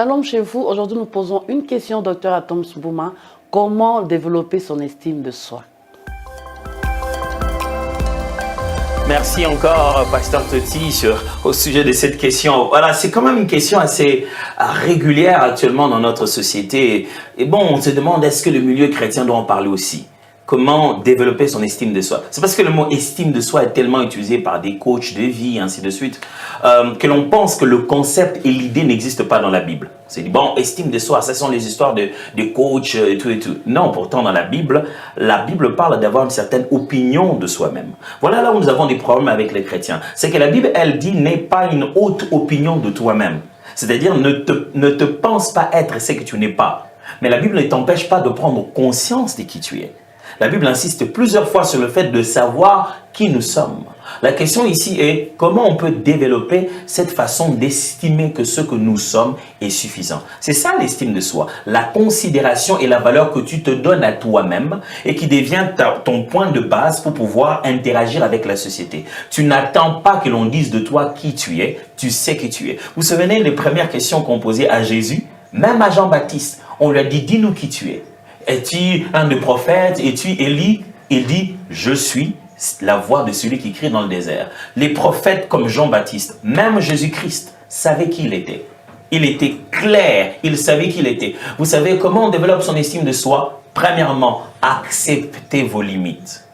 Shalom chez vous. Aujourd'hui, nous posons une question au Dr Atom Soubouma. Comment développer son estime de soi? Merci encore, Pasteur Toti, au sujet de cette question. Voilà, c'est quand même une question assez régulière actuellement dans notre société. Et bon, on se demande, est-ce que le milieu chrétien doit en parler aussi? Comment développer son estime de soi? C'est parce que le mot estime de soi est tellement utilisé par des coachs de vie, ainsi de suite, que l'on pense que le concept et l'idée n'existent pas dans la Bible. C'est dit, bon, estime de soi, ce sont les histoires de coachs et tout et tout. Non, pourtant dans la Bible parle d'avoir une certaine opinion de soi-même. Voilà là où nous avons des problèmes avec les chrétiens. C'est que la Bible, elle dit, n'aie pas une haute opinion de toi-même. C'est-à-dire, ne te pense pas être ce que tu n'es pas. Mais la Bible ne t'empêche pas de prendre conscience de qui tu es. La Bible insiste plusieurs fois sur le fait de savoir qui nous sommes. La question ici est comment on peut développer cette façon d'estimer que ce que nous sommes est suffisant. C'est ça l'estime de soi, la considération et la valeur que tu te donnes à toi-même et qui devient ton point de base pour pouvoir interagir avec la société. Tu n'attends pas que l'on dise de toi qui tu es, tu sais qui tu es. Vous vous souvenez des premières questions qu'on posait à Jésus, même à Jean-Baptiste, on lui a dit, dis-nous qui tu es. Es-tu un des prophètes? Es-tu Élie? Il dit, je suis la voix de celui qui crie dans le désert. Les prophètes comme Jean-Baptiste, même Jésus-Christ, savaient qui il était. Il était clair, il savait qui il était. Vous savez comment on développe son estime de soi? Premièrement, acceptez vos limites.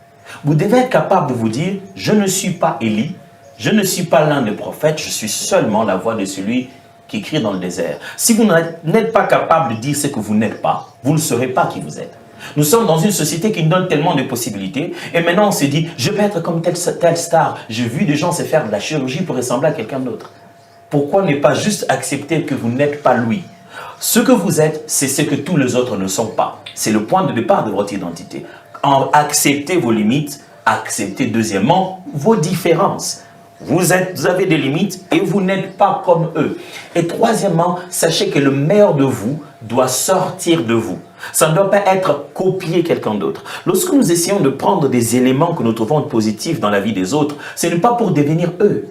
Vous devez être capable de vous dire, je ne suis pas Élie, je ne suis pas l'un des prophètes, je suis seulement la voix de celui qui crie dans le désert. Si vous n'êtes pas capable de dire ce que vous n'êtes pas, vous ne saurez pas qui vous êtes. Nous sommes dans une société qui nous donne tellement de possibilités et maintenant on se dit, je vais être comme telle star. J'ai vu des gens se faire de la chirurgie pour ressembler à quelqu'un d'autre. Pourquoi ne pas juste accepter que vous n'êtes pas lui? Ce que vous êtes, c'est ce que tous les autres ne sont pas. C'est le point de départ de votre identité. Acceptez vos limites, acceptez deuxièmement vos différences. Vous avez des limites et vous n'êtes pas comme eux. Et troisièmement, sachez que le meilleur de vous doit sortir de vous. Ça ne doit pas être copier quelqu'un d'autre. Lorsque nous essayons de prendre des éléments que nous trouvons positifs dans la vie des autres, ce n'est pas pour devenir eux.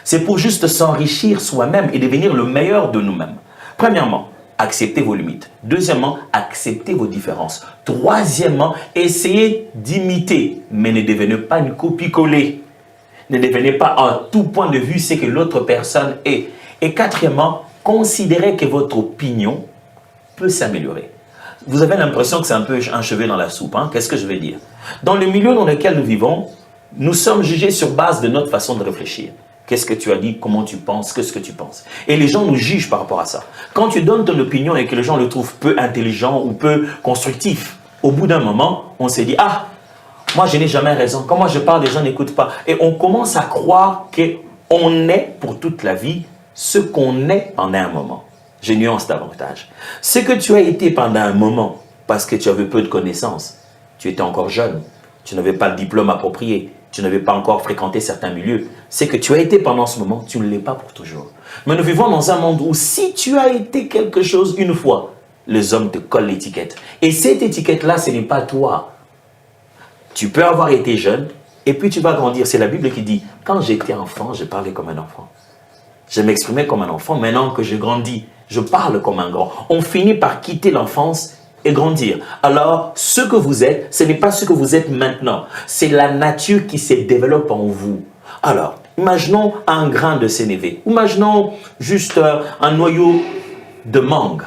C'est pour juste s'enrichir soi-même et devenir le meilleur de nous-mêmes. Premièrement, acceptez vos limites. Deuxièmement, acceptez vos différences. Troisièmement, essayez d'imiter, mais ne devenez pas une copie-collée. Ne devenez pas à tout point de vue ce que l'autre personne est. Et quatrièmement, considérez que votre opinion peut s'améliorer. Vous avez l'impression que c'est un peu un cheveu dans la soupe. Hein? Qu'est-ce que je veux dire? Dans le milieu dans lequel nous vivons, nous sommes jugés sur base de notre façon de réfléchir. Qu'est-ce que tu as dit? Comment tu penses? Qu'est-ce que tu penses? Et les gens nous jugent par rapport à ça. Quand tu donnes ton opinion et que les gens le trouvent peu intelligent ou peu constructif, au bout d'un moment, on se dit « Ah, moi, je n'ai jamais raison. Quand moi je parle, les gens n'écoutent pas. » Et on commence à croire qu'on est pour toute la vie ce qu'on est pendant un moment. Je nuance davantage. Ce que tu as été pendant un moment, parce que tu avais peu de connaissances, tu étais encore jeune, tu n'avais pas le diplôme approprié, tu n'avais pas encore fréquenté certains milieux. Ce que tu as été pendant ce moment, tu ne l'es pas pour toujours. Mais nous vivons dans un monde où si tu as été quelque chose une fois, les hommes te collent l'étiquette. Et cette étiquette-là, ce n'est pas toi. Tu peux avoir été jeune et puis tu vas grandir. C'est la Bible qui dit, quand j'étais enfant, je parlais comme un enfant. Je m'exprimais comme un enfant. Maintenant que je grandis, je parle comme un grand. On finit par quitter l'enfance et grandir. Alors, ce que vous êtes, ce n'est pas ce que vous êtes maintenant. C'est la nature qui se développe en vous. Alors, imaginons un grain de sénévé. Imaginons juste un noyau de mangue.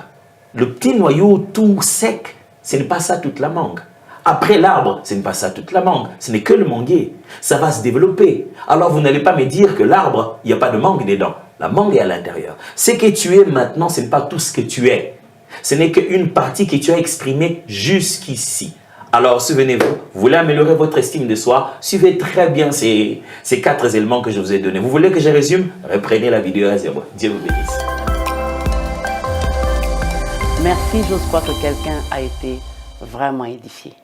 Le petit noyau tout sec, ce n'est pas ça toute la mangue. Après l'arbre, ce n'est pas ça toute la mangue, ce n'est que le manguier. Ça va se développer. Alors vous n'allez pas me dire que l'arbre, il n'y a pas de mangue dedans. La mangue est à l'intérieur. Ce que tu es maintenant, ce n'est pas tout ce que tu es. Ce n'est qu'une partie que tu as exprimée jusqu'ici. Alors souvenez-vous, vous voulez améliorer votre estime de soi, suivez très bien ces 4 éléments que je vous ai donnés. Vous voulez que je résume? Reprenez la vidéo à zéro. Dieu vous bénisse. Merci, j'ose croire que quelqu'un a été vraiment édifié.